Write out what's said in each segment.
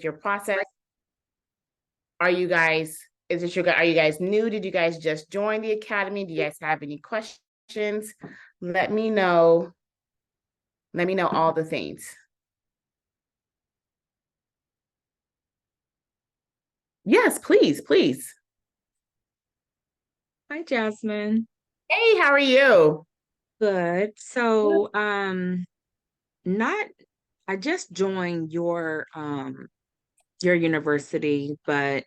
your process? Are you guys, are you guys new? Did you guys just join the academy? Do you guys have any questions? Let me know. Let me know all the things. Yes, please, please. Hi, Jasmine. Hey, how are you? Good. So, not I just joined your university, but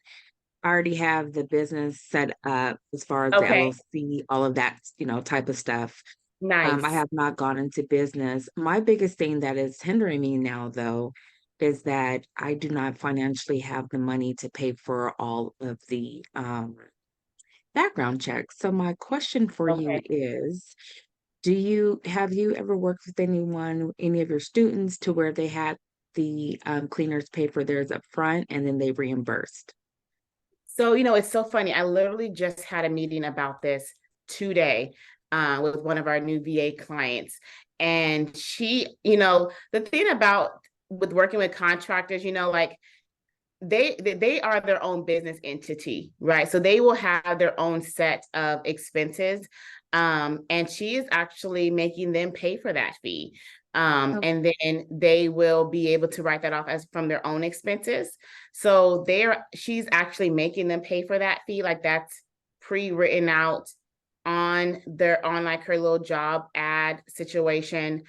I already have the business set up as far as the Okay, LLC, all of that, type of stuff. I nice. have not gone into business. My biggest thing that is hindering me now, though, is that I do not financially have the money to pay for all of the background checks. So my question for you Okay. is, have you ever worked with anyone, any of your students, to where they had the cleaners pay for theirs up front and then they reimbursed? So, it's so funny. I literally just had a meeting about this today with one of our new VA clients. And the thing about with working with contractors, like they are their own business entity, right? So they will have their own set of expenses. And she is actually making them pay for that fee. Oh, And then they will be able to write that off as from their own expenses. So she's actually making them pay for that fee. Like that's pre-written out on like her little job ad situation.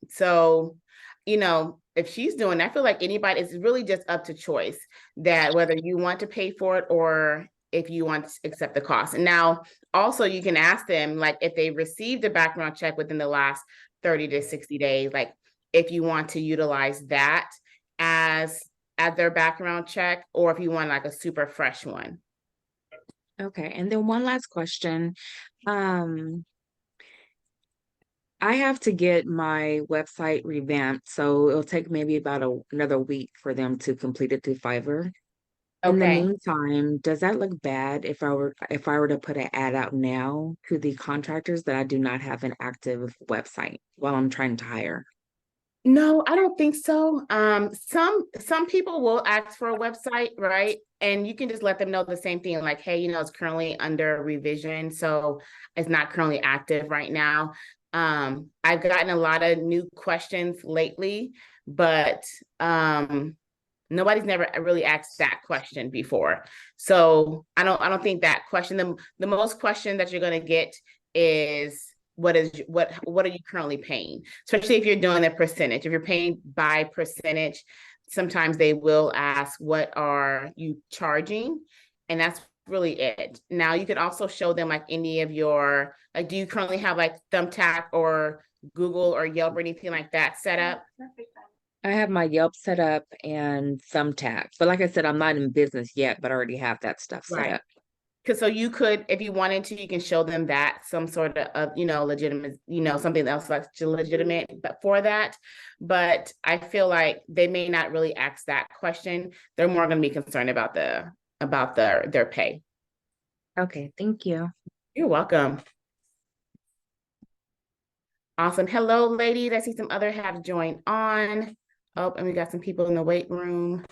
So if she's doing, I feel like anybody, it's really just up to choice that whether you want to pay for it or if you want to accept the cost. And now also you can ask them like if they received a background check within the last 30 to 60 days, like if you want to utilize that as their background check or if you want like a super fresh one. okay. And then one last question. Um, I have to get my website revamped, so it'll take maybe about another week for them to complete it through Fiverr. In the Okay. meantime, does that look bad if I were to put an ad out now to the contractors that I do not have an active website while I'm trying to hire? No, I don't think so. Some people will ask for a website, right? And you can just let them know the same thing, like, hey, it's currently under revision, so it's not currently active right now. I've gotten a lot of new questions lately, but nobody's never really asked that question before. So I don't think that question, the most question that you're gonna get is what are you currently paying? Especially if you're doing a percentage. If you're paying by percentage, sometimes they will ask what are you charging? And that's really it. Now you can also show them like any of your like do you currently have like Thumbtack or Google or Yelp or anything like that set up? I have my Yelp set up and Thumbtack, but like I said, I'm not in business yet, but I already have that stuff set Right. up. Because so you could, if you wanted to, you can show them that some sort of, legitimate, something else that's legitimate but for that. But I feel like they may not really ask that question. They're more going to be concerned about their pay. Okay, thank you. You're welcome. Awesome. Hello, ladies. I see some other have joined on. Oh, and we got some people in the wait room.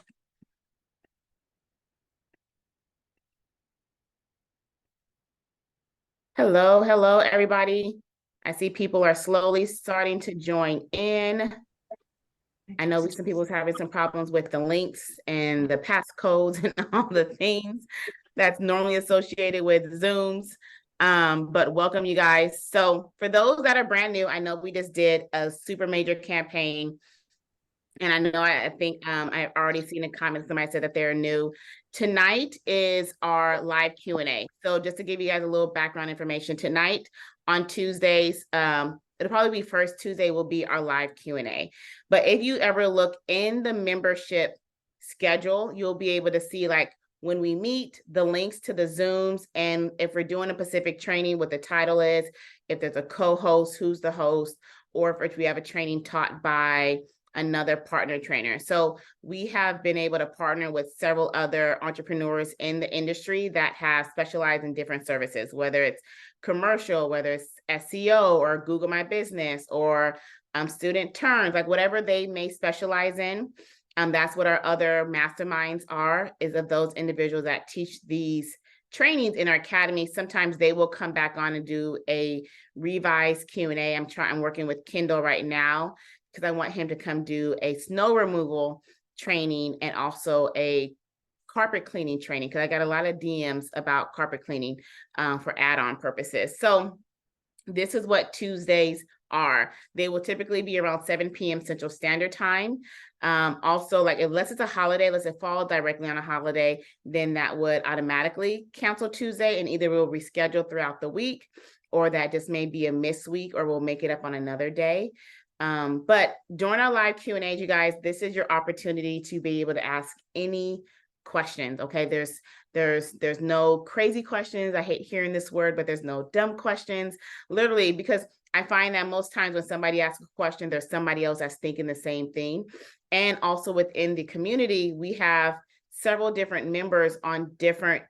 Hello, hello, everybody. I see people are slowly starting to join in. I know some people are having some problems with the links and the passcodes and all the things that's normally associated with Zooms. But welcome you guys. So for those that are brand new, I know we just did a super major campaign. And I know I think I've already seen a comment, somebody said that they're new. Tonight is our live Q&A. So just to give you guys a little background information, tonight on Tuesdays, it'll probably be first Tuesday will be our live Q&A. But if you ever look in the membership schedule, you'll be able to see like when we meet, the links to the Zooms, and if we're doing a Pacific training, what the title is, if there's a co-host, who's the host, or if we have a training taught by another partner trainer. So we have been able to partner with several other entrepreneurs in the industry that have specialized in different services, whether it's commercial, whether it's SEO or Google My Business or student turns, like whatever they may specialize in. That's what our other masterminds are, is of those individuals that teach these trainings in our academy. Sometimes they will come back on and do a revised Q&A. I'm working with Kendall right now because I want him to come do a snow removal training and also a carpet cleaning training, because I got a lot of DMs about carpet cleaning for add-on purposes. So this is what Tuesdays are. They will typically be around 7 p.m. Central Standard Time. Also, like unless it's a holiday, let's say fall directly on a holiday, then that would automatically cancel Tuesday, and either we'll reschedule throughout the week, or that just may be a missed week, or we'll make it up on another day. But during our live Q&A, you guys, this is your opportunity to be able to ask any questions. Okay, there's no crazy questions. I hate hearing this word, but there's no dumb questions. Literally, because I find that most times when somebody asks a question, there's somebody else that's thinking the same thing. And also within the community, we have several different members on different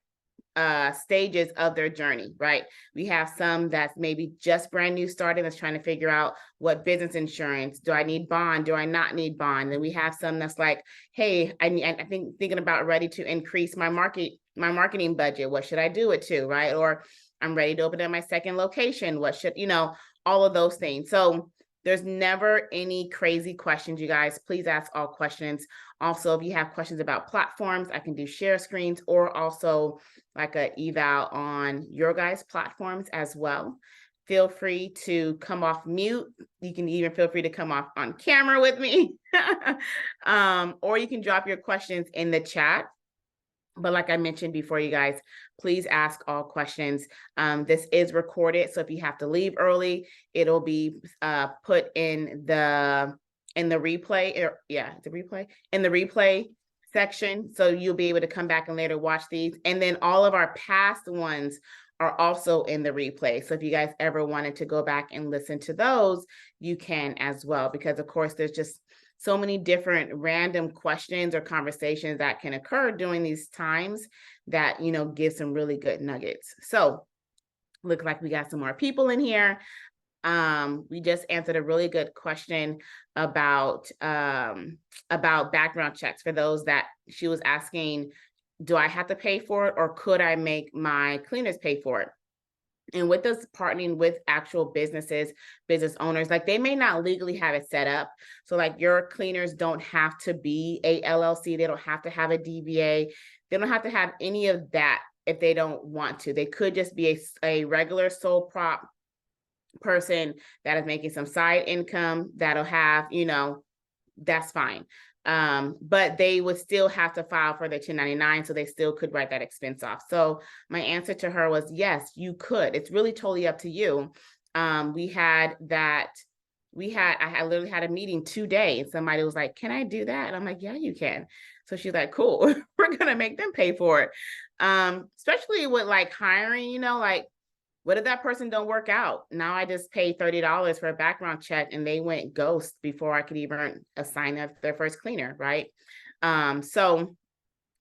stages of their journey, right? We have some that's maybe just brand new starting, that's trying to figure out what business insurance, do I need bond, do I not need bond? And we have some that's like, hey, I think thinking about ready to increase my marketing budget, what should I do it to, right? Or I'm ready to open up my second location, what should, all of those things. So there's never any crazy questions, you guys. Please ask all questions. Also, if you have questions about platforms, I can do share screens, or also like a eval on your guys' platforms as well. Feel free to come off mute. You can even feel free to come off on camera with me. Or you can drop your questions in the chat. But like I mentioned before, you guys, please ask all questions. This is recorded, so if you have to leave early, it'll be put in the replay, in the replay section, so you'll be able to come back and later watch these. And then all of our past ones are also in the replay. So if you guys ever wanted to go back and listen to those, you can as well, because of course there's just so many different random questions or conversations that can occur during these times that, give some really good nuggets. So look like we got some more people in here. We just answered a really good question about background checks. For those that she was asking, do I have to pay for it, or could I make my cleaners pay for it? And with us partnering with actual businesses, business owners, like they may not legally have it set up. So like your cleaners don't have to be a LLC. They don't have to have a DBA. They don't have to have any of that if they don't want to. They could just be a regular sole prop person that is making some side income that'll have, that's fine. But they would still have to file for their 1099, so they still could write that expense off. So my answer to her was, yes, you could. It's really totally up to you. I literally had a meeting today, and somebody was like, can I do that? And I'm like, yeah, you can. So she's like, cool, we're gonna make them pay for it. Especially with like hiring, like, what if that person don't work out? Now I just paid $30 for a background check and they went ghost before I could even assign their first cleaner, right? So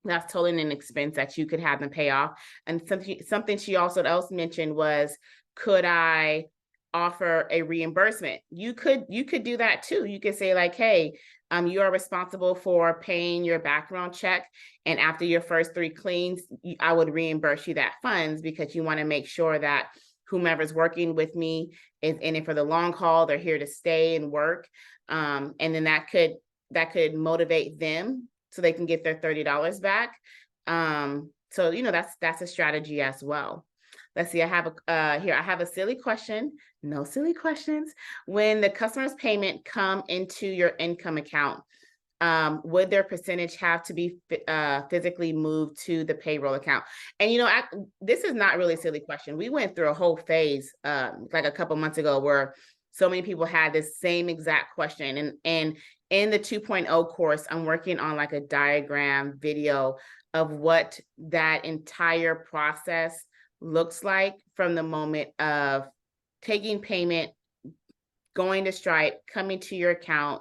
that's totally an expense that you could have them pay off. And something she also else mentioned was, could I offer a reimbursement? You could do that too. You could say like, hey, you are responsible for paying your background check, and after your first 3 cleans, I would reimburse you that funds, because you want to make sure that whomever's working with me is in it for the long haul. They're here to stay and work. And then that could motivate them so they can get their $30 back. So, that's a strategy as well. Let's see, I have a silly question. No silly questions. When the customer's payment come into your income account, would their percentage have to be physically moved to the payroll account? And this is not really a silly question. We went through a whole phase like a couple months ago where so many people had this same exact question. And in the 2.0 course, I'm working on like a diagram video of what that entire process looks like from the moment of taking payment, going to Stripe, coming to your account.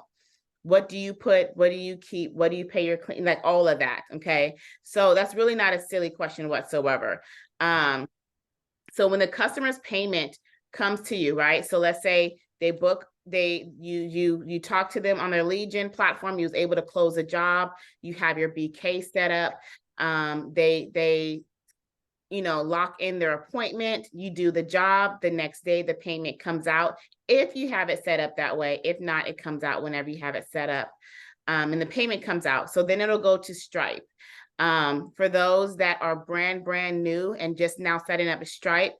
What do you put? What do you keep? What do you pay your clean? Like all of that. Okay. So that's really not a silly question whatsoever. So when the customer's payment comes to you, right? So let's say they book you talk to them on their Legion platform. You was able to close a job. You have your BK set up. They lock in their appointment. You do the job. The next day, the payment comes out if you have it set up that way. If not, it comes out whenever you have it set up, and the payment comes out. So then it'll go to Stripe. For those that are brand new and just now setting up a Stripe,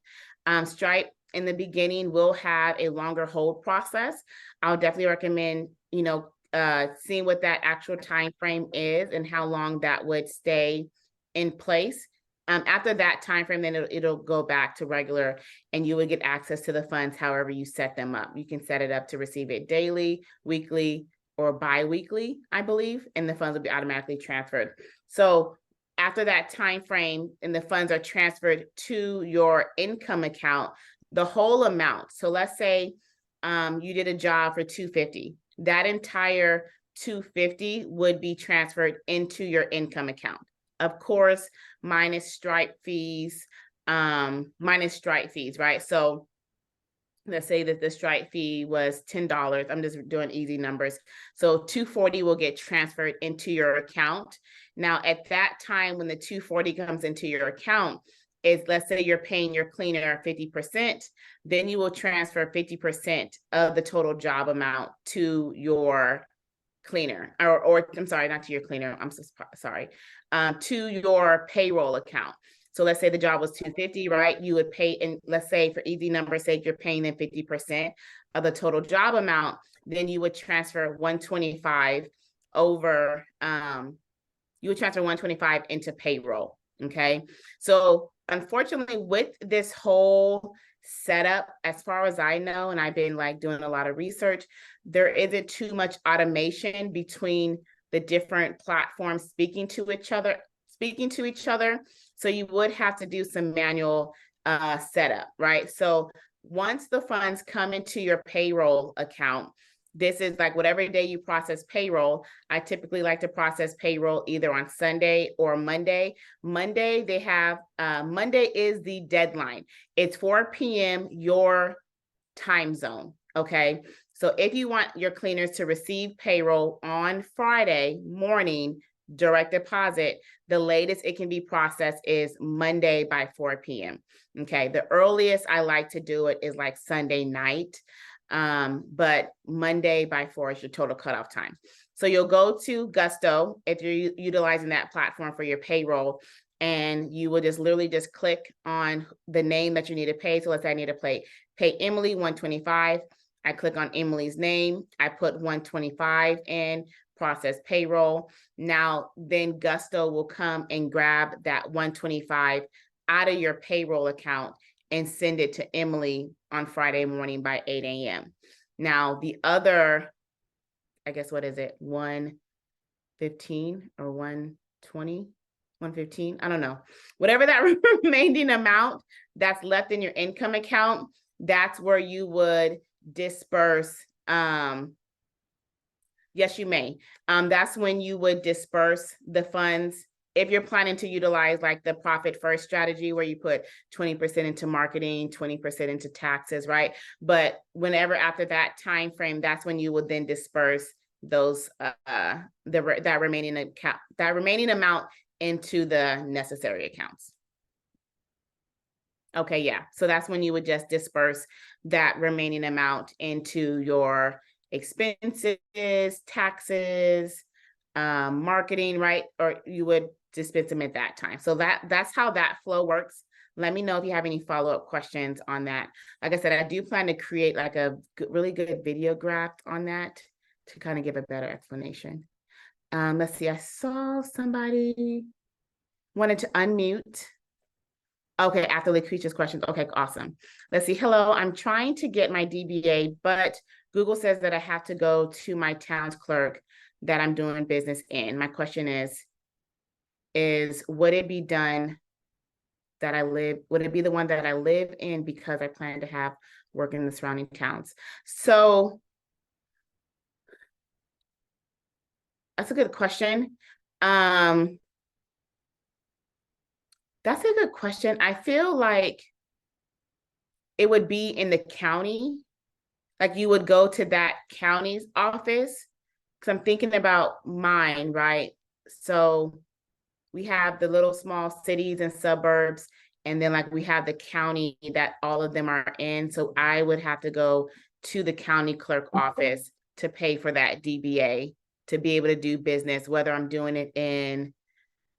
Stripe in the beginning will have a longer hold process. I'll definitely recommend, seeing what that actual time frame is and how long that would stay in place. After that time frame, then it'll go back to regular, and you would get access to the funds however you set them up. You can set it up to receive it daily, weekly, or bi-weekly, I believe, and the funds will be automatically transferred. So after that time frame and the funds are transferred to your income account, the whole amount. So let's say you did a job for $250. That entire $250 would be transferred into your income account. Of course, minus Stripe fees, right? So let's say that the Stripe fee was $10. I'm just doing easy numbers. So $240 will get transferred into your account. Now, at that time, when the $240 comes into your account, is let's say you're paying your cleaner 50%, then you will transfer 50% of the total job amount to your cleaner, or I'm sorry, not to your cleaner. I'm so sorry, to your payroll account. So let's say the job was $250, right? You would pay, and let's say for easy numbers sake, you're paying them 50% of the total job amount. Then you would transfer 125 over, you would transfer 125 into payroll. Okay. So unfortunately, with this whole setup, as far as I know, and I've been like doing a lot of research, there isn't too much automation between the different platforms speaking to each other. So you would have to do some manual setup, right? So once the funds come into your payroll account, this is like whatever day you process payroll. I typically like to process payroll either on Sunday or Monday. Monday is the deadline. It's 4 p.m. your time zone. Okay. So if you want your cleaners to receive payroll on Friday morning, direct deposit, the latest it can be processed is Monday by 4 p.m. Okay. The earliest I like to do it is like Sunday night. But Monday by 4 is your total cutoff time. So you'll go to Gusto if you're utilizing that platform for your payroll, and you will just literally just click on the name that you need to pay. So let's say I need to pay Emily $125. I click on Emily's name. I put $125 in, process payroll. Now, then Gusto will come and grab that $125 out of your payroll account and send it to Emily on Friday morning by 8 a.m. Now, the other, I guess, what is it? 115 or 120, 115? I don't know. Whatever that remaining amount that's left in your income account, that's where you would disperse. Yes, you may. That's when you would disperse the funds if you're planning to utilize like the profit first strategy where you put 20% into marketing, 20% into taxes, right? But whenever after that time frame, that's when you would then disperse those that remaining amount into the necessary accounts. Okay, yeah. So that's when you would just disperse that remaining amount into your expenses, taxes, marketing, right? Or you would dispense them at that time. So that's how that flow works. Let me know if you have any follow-up questions on that. Like I said, I do plan to create like a really good video graph on that to kind of give a better explanation. Let's see, I saw somebody wanted to unmute. Okay, after Laquisha's questions. Okay, awesome. Let's see. Hello, I'm trying to get my DBA, but Google says that I have to go to my town's clerk that I'm doing business in. My question is would it be done that would it be the one that I live in because I plan to have work in the surrounding towns? So that's a good question. That's a good question. I feel like it would be in the county. like you would go to that county's office. Because I'm thinking about mine, right? So we have the little small cities and suburbs, and then like we have the county that all of them are in. So I would have to go to the county clerk office to pay for that DBA to be able to do business, whether I'm doing it in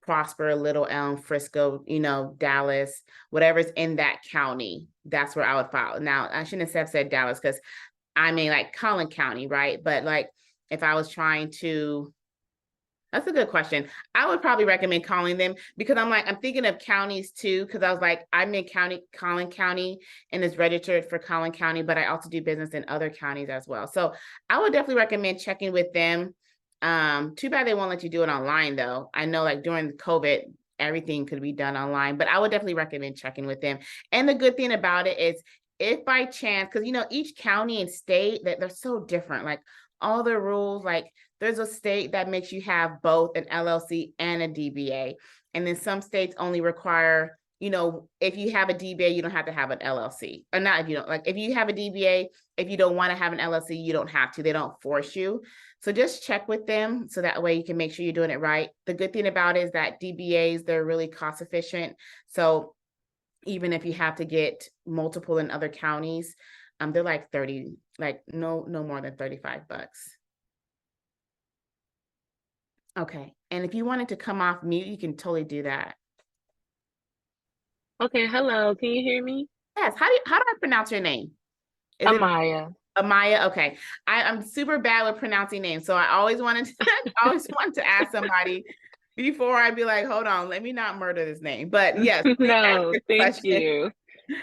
Prosper, Little Elm, Frisco, Dallas, whatever's in that county, that's where I would file. Now, I shouldn't have said Dallas because I mean like Collin County, right? But like if I was trying to, that's a good question. I would probably recommend calling them because I'm thinking of counties too, because I was like, I'm in Collin County, and it's registered for Collin County, but I also do business in other counties as well. So I would definitely recommend checking with them. Too bad they won't let you do it online though. I know like during COVID, everything could be done online, but I would definitely recommend checking with them. And the good thing about it is if by chance, because each county and state that they're so different, like all the rules, like there's a state that makes you have both an LLC and a DBA. And then some states only require, if you have a DBA, you don't have to have an LLC. Or not if you don't, like if you have a DBA, if you don't want to have an LLC, you don't have to. They don't force you. So just check with them so that way you can make sure you're doing it right. The good thing about it is that DBAs, they're really cost efficient. So even if you have to get multiple in other counties, they're like 30, like no more than $35. Okay. And if you wanted to come off mute, you can totally do that. Okay, hello. Can you hear me? Yes. How do I pronounce your name? Is it Amaya. Amaya? Okay. I'm super bad with pronouncing names. So I always wanted to always wanted to ask somebody before I'd be like, hold on, let me not murder this name. But yes, please ask No, your thank question. you.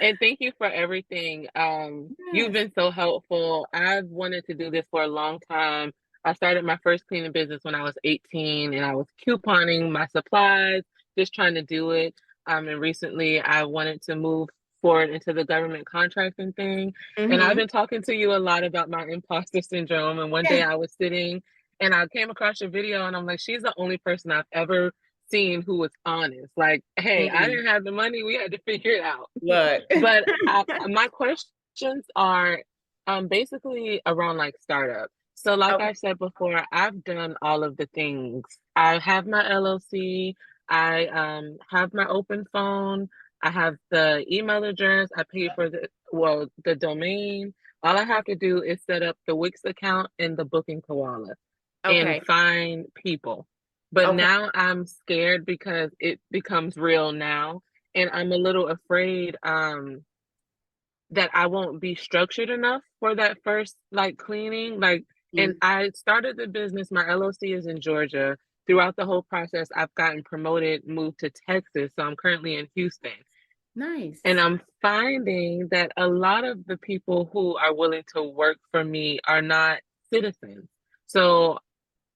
And thank you for everything. You've Yes. been so helpful. I've wanted to do this for a long time. I started my first cleaning business when I was 18 and I was couponing my supplies, just trying to do it. And recently I wanted to move forward into the government contracting thing. And I've Mm-hmm. been talking to you a lot about my imposter syndrome. And one day Yeah. I was sitting and I came across your video and I'm like, she's the only person I've ever seen who was honest. Like, hey, I Mm. didn't have the money. We had to figure it out. Look. But my questions are basically around like startup. So, like Okay. I said before, I've done all of the things. I have my LLC. I have my open phone. I have the email address. I pay for the domain. All I have to do is set up the Wix account and the booking koala and Okay. find people. But Okay. now I'm scared because it becomes real now. And I'm a little afraid that I won't be structured enough for that first like cleaning. Like, and Mm. I started the business, my LLC is in Georgia. Throughout the whole process, I've gotten promoted, moved to Texas. So I'm currently in Houston. And Nice. I'm finding that a lot of the people who are willing to work for me are not citizens. So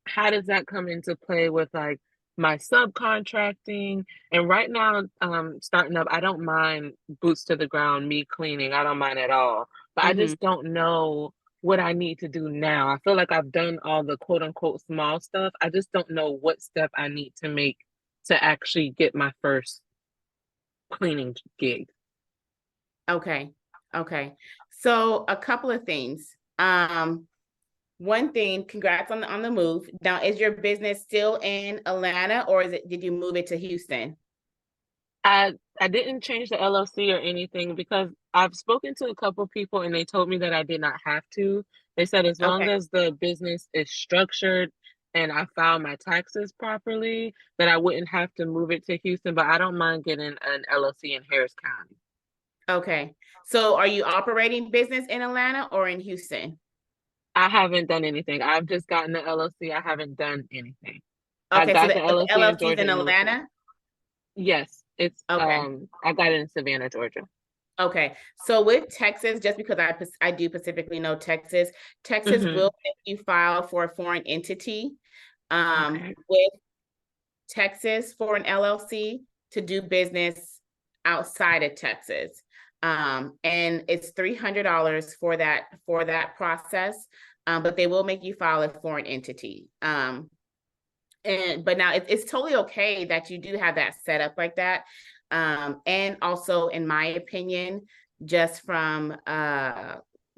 how does that come into play with like my subcontracting? And right now, starting up, I don't mind boots to the ground, me cleaning. I don't mind at all. But I Mm-hmm. just don't know what I need to do now. I feel like I've done all the quote unquote small stuff. I just don't know what step I need to make to actually get my first cleaning gig. Okay. Okay. So a couple of things. One thing, congrats on the move. Now, is your business still in Atlanta or did you move it to Houston? I didn't change the LLC or anything because I've spoken to a couple people and they told me that I did not have to. They said as long Okay. as the business is structured and I file my taxes properly, that I wouldn't have to move it to Houston, but I don't mind getting an LLC in Harris County. Okay. So are you operating business in Atlanta or in Houston? I haven't done anything. I've just gotten the LLC. I haven't done anything. I Okay, so got the the LLC in LLC's Georgia in and moved here. Atlanta? Yes, it's Okay. I got it in Savannah, Georgia. Okay. So with Texas, just because I do specifically know Texas, Texas Mm-hmm. will make you file for a foreign entity. Okay. With Texas for an LLC to do business outside of Texas. And it's $300 for that process. But they will make you file a foreign entity. But now it's totally okay that you do have that set up like that. And also, in my opinion, just from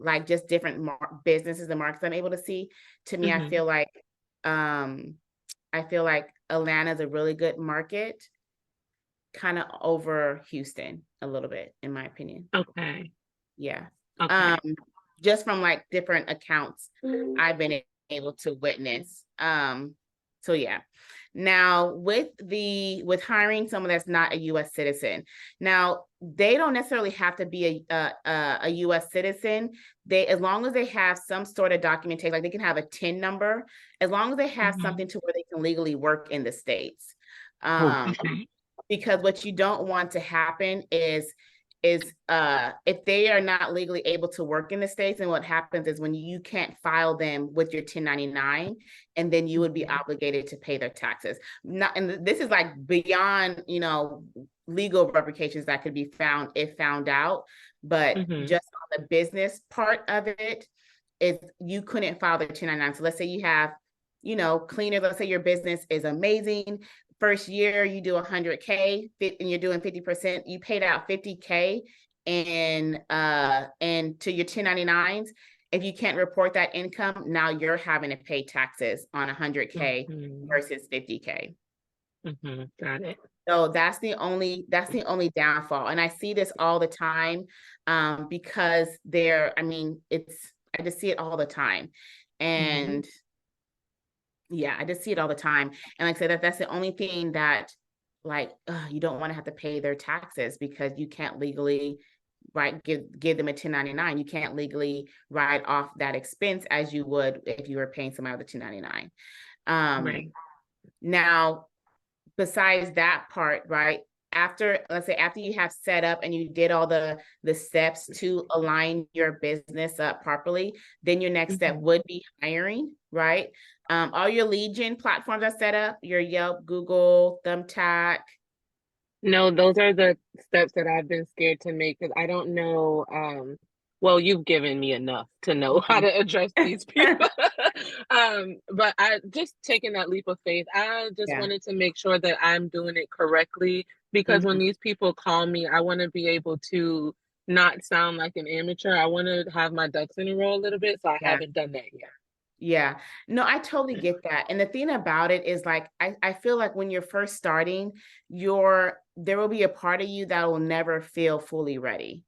like just different businesses and markets I'm able to see, to me, I feel like Atlanta is a really good market, kind of over Houston a little bit, in my opinion. Okay. Yeah. Okay. Just from like different accounts I've been able to witness. So yeah. Now with hiring someone that's not a US citizen, now they don't necessarily have to be a US citizen. As long as they have some sort of documentation, like they can have a TIN number, as long as they have something to where they can legally work in the States. Okay. Because what you don't want to happen is if they are not legally able to work in the States, and what happens is when you can't file them with your 1099, and then you would be obligated to pay their taxes. And this is like beyond, legal repercussions that could be found if found out, but just on the business part of it, is you couldn't file the 1099. So let's say you have, cleaners, let's say your business is amazing. First year you do 100K and you're doing 50%, you paid out 50K and to your 1099s. If you can't report that income, now you're having to pay taxes on 100K versus 50K. Got it. So that's the only downfall. And I see this all the time, because I just see it all the time. And yeah, I just see it all the time. And like I said, that's the only thing that, like, you don't want to have to pay their taxes, because you can't legally give them a 1099. You can't legally write off that expense as you would if you were paying somebody with a 1099. Right. Now, besides that part, right? Let's say after you have set up and you did all the steps to align your business up properly, then your next step would be hiring, right? All your lead gen platforms are set up, your Yelp, Google, Thumbtack. No, those are the steps that I've been scared to make because I don't know. Well, you've given me enough to know how to address these people. But I just taking that leap of faith, I just wanted to make sure that I'm doing it correctly because when these people call me, I want to be able to not sound like an amateur. I want to have my ducks in a row a little bit, so I haven't done that yet. Yeah, no, I totally get that. And the thing about it is, like, I feel like when you're first starting, there will be a part of you that will never feel fully ready.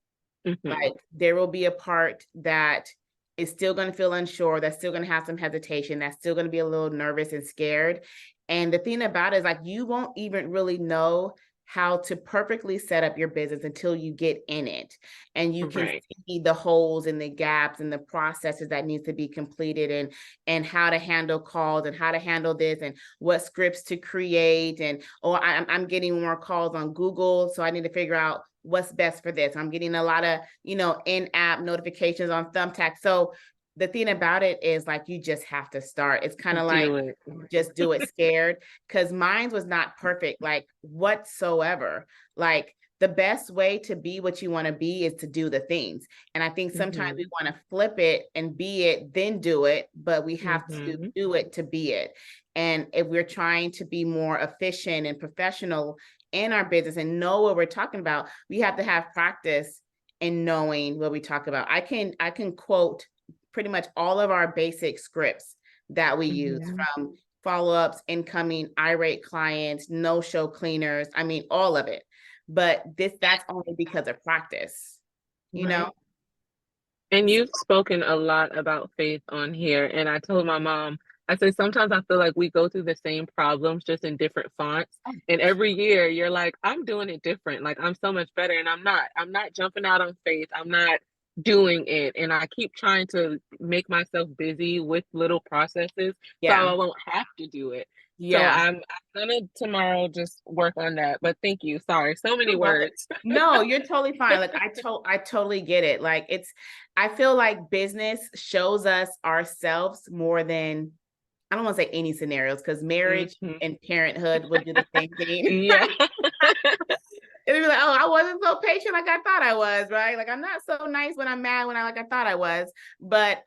Like there will be a part that is still going to feel unsure, that's still going to have some hesitation, that's still going to be a little nervous and scared. And the thing about it is, like, you won't even really know how to perfectly set up your business until you get in it, and you can see the holes and the gaps and the processes that need to be completed, and how to handle calls and how to handle this and what scripts to create. And I'm getting more calls on Google, so I need to figure out what's best for this. I'm getting a lot of, in-app notifications on Thumbtack. So the thing about it is, like, you just have to start. It's kind of like, just do it scared, because mine was not perfect, like, whatsoever. Like, the best way to be what you want to be is to do the things. And I think sometimes we want to flip it and be it, then do it, but we have to do it to be it. And if we're trying to be more efficient and professional in our business and know what we're talking about, we have to have practice in knowing what we talk about. I can quote pretty much all of our basic scripts that we use, from follow-ups, incoming, irate clients, no-show cleaners. I mean, all of it. But that's only because of practice, you know? And you've spoken a lot about faith on here. And I told my mom, I said, sometimes I feel like we go through the same problems just in different fonts. And every year you're like, I'm doing it different. Like, I'm so much better. And I'm not jumping out on faith. I'm not doing it. And I keep trying to make myself busy with little processes so I won't have to do it. So I'm gonna tomorrow just work on that. But thank you. Sorry, so many words. No, you're totally fine. Like, I totally get it. Like, I feel like business shows us ourselves more than, I don't want to say any scenarios, because marriage and parenthood would do the same thing. It'd be like, oh, I wasn't so patient like I thought I was, right? Like I'm not so nice when I'm mad when I thought I was. But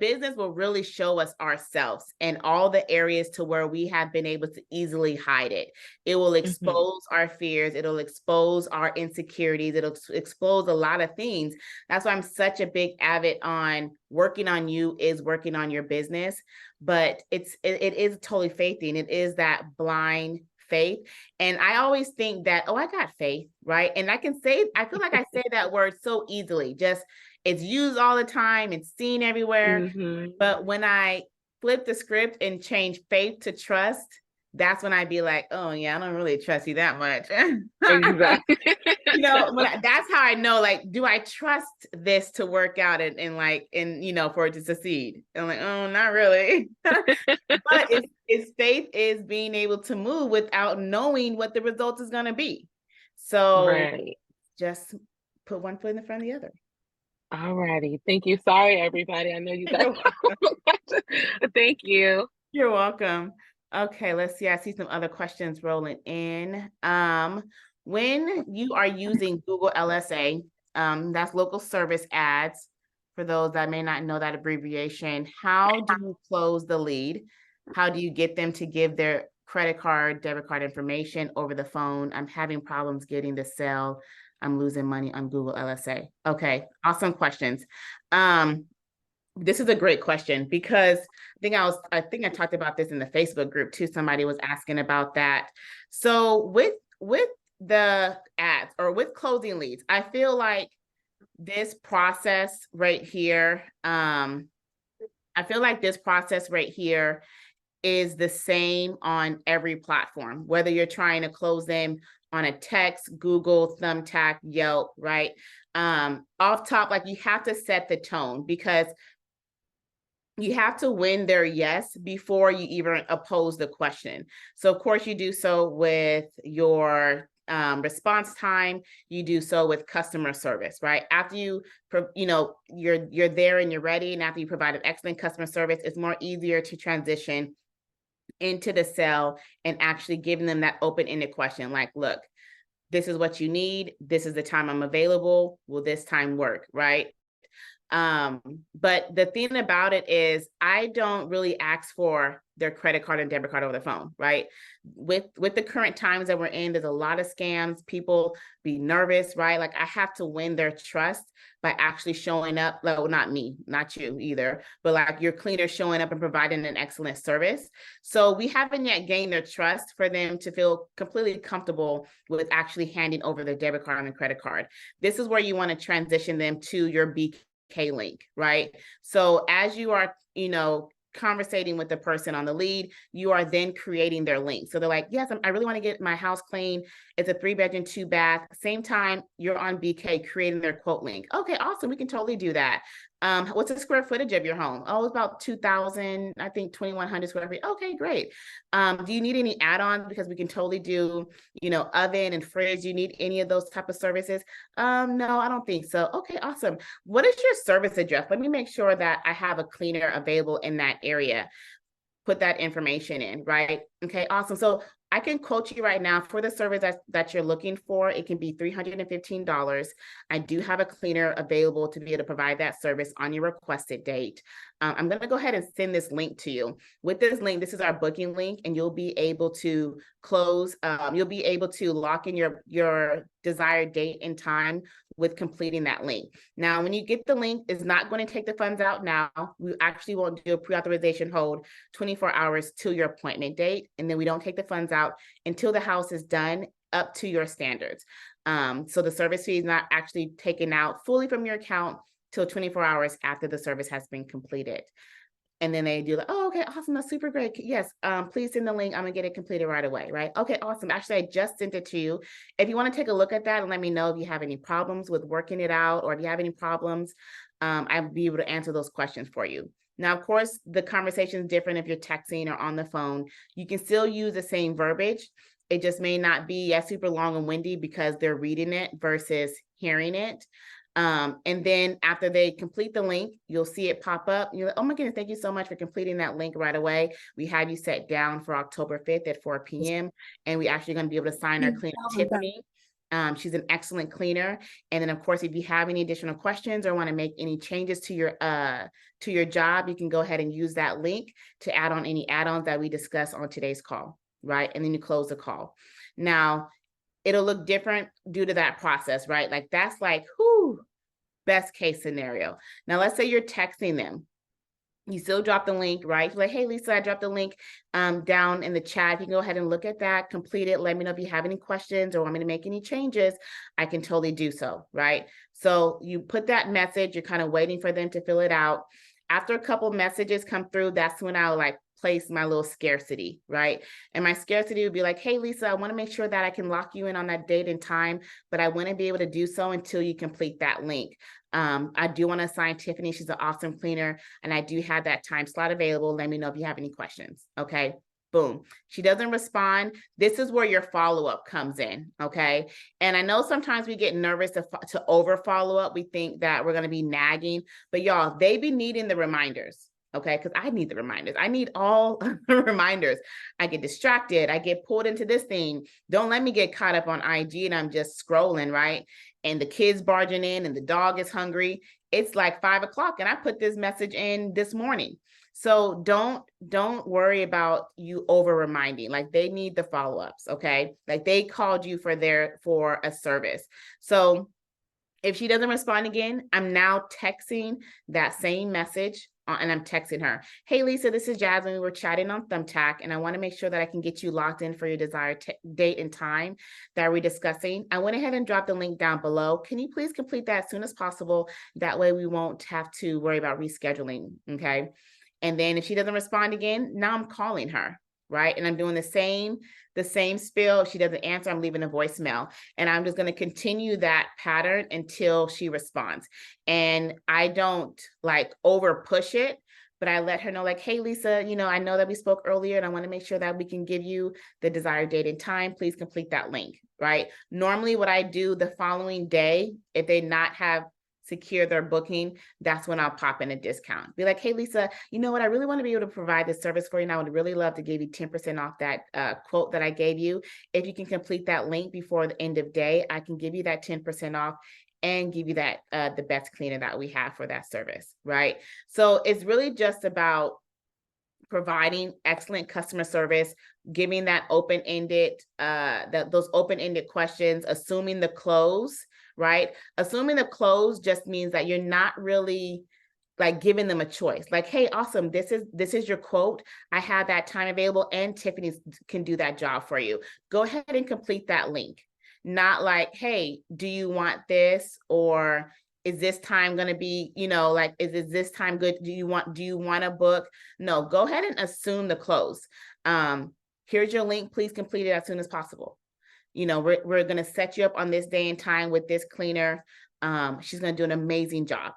business will really show us ourselves and all the areas to where we have been able to easily hide it. It will expose our fears, it'll expose our insecurities, it'll expose a lot of things. That's why I'm such a big avid on working on you is working on your business. But it is totally faithing. It is that blind faith. And I always think that, oh, I got faith, right? And I feel like I say that word so easily, just it's used all the time, it's seen everywhere. But when I flip the script and change faith to trust, that's when I'd be like, oh yeah, I don't really trust you that much. Exactly. That's how I know, like, do I trust this to work out and for it to succeed? I'm like, oh, not really. But it's faith is being able to move without knowing what the result is going to be. So Right. just put one foot in the front of the other. All righty. Thank you. Sorry, everybody. I know you guys. Thank you. You're welcome. Okay, let's see. I see some other questions rolling in. When you are using Google LSA, that's local service ads, for those that may not know that abbreviation, how do you close the lead? How do you get them to give their credit card, debit card information over the phone? I'm having problems getting the sale. I'm losing money on Google LSA. Okay, awesome questions. This is a great question because I think I talked about this in the Facebook group too. Somebody was asking about that. So with the ads or with closing leads, I feel like this process right here, is the same on every platform, whether you're trying to close them on a text, Google, Thumbtack, Yelp, right? Off top, like you have to set the tone because you have to win their yes before you even oppose the question. So of course you do so with your response time, you do so with customer service, right? After you're there and you're ready, and after you provide an excellent customer service, it's more easier to transition into the sell and actually giving them that open-ended question like, look, this is what you need, this is the time I'm available, will this time work, right? But the thing about it is I don't really ask for their credit card and debit card over the phone, right? With the current times that we're in, there's a lot of scams, people be nervous, right? Like I have to win their trust by actually showing up. Well, not me, not you either, but like your cleaner showing up and providing an excellent service. So we haven't yet gained their trust for them to feel completely comfortable with actually handing over their debit card and credit card. This is where you want to transition them to your BK link, right? So as you are, conversating with the person on the lead, you are then creating their link. So they're like, yes, I really want to get my house clean. It's a 3-bedroom, 2-bath. Same time you're on BK creating their quote link. Okay, awesome. We can totally do that. What's the square footage of your home? Oh, it's about 2,000, I think 2,100 square feet. Okay, great. Do you need any add-ons? Because we can totally do, oven and fridge. Do you need any of those type of services? No, I don't think so. Okay, awesome. What is your service address? Let me make sure that I have a cleaner available in that area. Put that information in, right? Okay, awesome. So I can quote you right now for the service that you're looking for. It can be $315. I do have a cleaner available to be able to provide that service on your requested date. I'm going to go ahead and send this link to you. With this link, this is our booking link, and you'll be able to close. You'll be able to lock in your desired date and time with completing that link. Now, when you get the link, it's not going to take the funds out now. We actually won't do a pre-authorization hold 24 hours till your appointment date. And then we don't take the funds out until the house is done up to your standards. So the service fee is not actually taken out fully from your account till 24 hours after the service has been completed. And then they do like, oh, okay, awesome, that's super great. Yes, please send the link. I'm gonna get it completed right away, right? Okay, awesome. Actually, I just sent it to you. If you want to take a look at that and let me know if you have any problems with working it out, or if you have any problems, I'll be able to answer those questions for you. Now, of course, the conversation is different if you're texting or on the phone. You can still use the same verbiage. It just may not be as super long and windy because they're reading it versus hearing it. And then after they complete the link, you'll see it pop up. You're like, oh my goodness, thank you so much for completing that link right away. We have you set down for October 5th at 4 p.m. And we actually going to be able to sign our cleaner, Tiffany. She's an excellent cleaner. And then of course, if you have any additional questions or want to make any changes to your job, you can go ahead and use that link to add on any add-ons that we discuss on today's call, right? And then you close the call. Now, it'll look different due to that process, right? Like that's like, whoo, best case scenario. Now, let's say you're texting them. You still drop the link, right? You're like, hey, Lisa, I dropped the link down in the chat. You can go ahead and look at that, complete it. Let me know if you have any questions or want me to make any changes. I can totally do so, right? So you put that message, you're kind of waiting for them to fill it out. After a couple messages come through, that's when I'll like place my little scarcity, right? And my scarcity would be like, hey, Lisa, I want to make sure that I can lock you in on that date and time, but I wouldn't be able to do so until you complete that link. I do want to assign Tiffany. She's an awesome cleaner, and I do have that time slot available. Let me know if you have any questions. Okay. Boom. She doesn't respond. This is where your follow-up comes in. Okay. And I know sometimes we get nervous to over follow up. We think that we're going to be nagging, but y'all, they be needing the reminders. Okay. Because I need the reminders. I need all the reminders. I get distracted. I get pulled into this thing. Don't let me get caught up on IG and I'm just scrolling, right? And the kids barging in and the dog is hungry. It's like 5 o'clock and I put this message in this morning. So don't worry about you over reminding. Like they need the follow-ups, okay? Like they called you for a service. So if she doesn't respond again, I'm now texting that same message and I'm texting her, hey, Lisa, this is Jasmine. We were chatting on Thumbtack, and I want to make sure that I can get you locked in for your desired date and time that we're discussing. I went ahead and dropped the link down below. Can you please complete that as soon as possible? That way we won't have to worry about rescheduling, okay? And then if she doesn't respond again, now I'm calling her, right? And I'm doing the same spiel. If she doesn't answer, I'm leaving a voicemail. And I'm just going to continue that pattern until she responds. And I don't like over push it, but I let her know like, hey, Lisa, I know that we spoke earlier and I want to make sure that we can give you the desired date and time. Please complete that link, right? Normally what I do the following day, if they not have secure their booking, that's when I'll pop in a discount. Be like, hey, Lisa, you know what? I really want to be able to provide this service for you. And I would really love to give you 10% off that quote that I gave you. If you can complete that link before the end of day, I can give you that 10% off and give you that the best cleaner that we have for that service, right? So it's really just about providing excellent customer service, giving that open-ended, those open-ended questions, assuming the close, right? Assuming the close just means that you're not really like giving them a choice. Like, hey, awesome, this is your quote. I have that time available and Tiffany can do that job for you. Go ahead and complete that link. Not like, hey, do you want this? Or is this time going to be, like, is this time good? Do you want to book? No, go ahead and assume the close. Here's your link. Please complete it as soon as possible. We're going to set you up on this day and time with this cleaner. She's going to do an amazing job.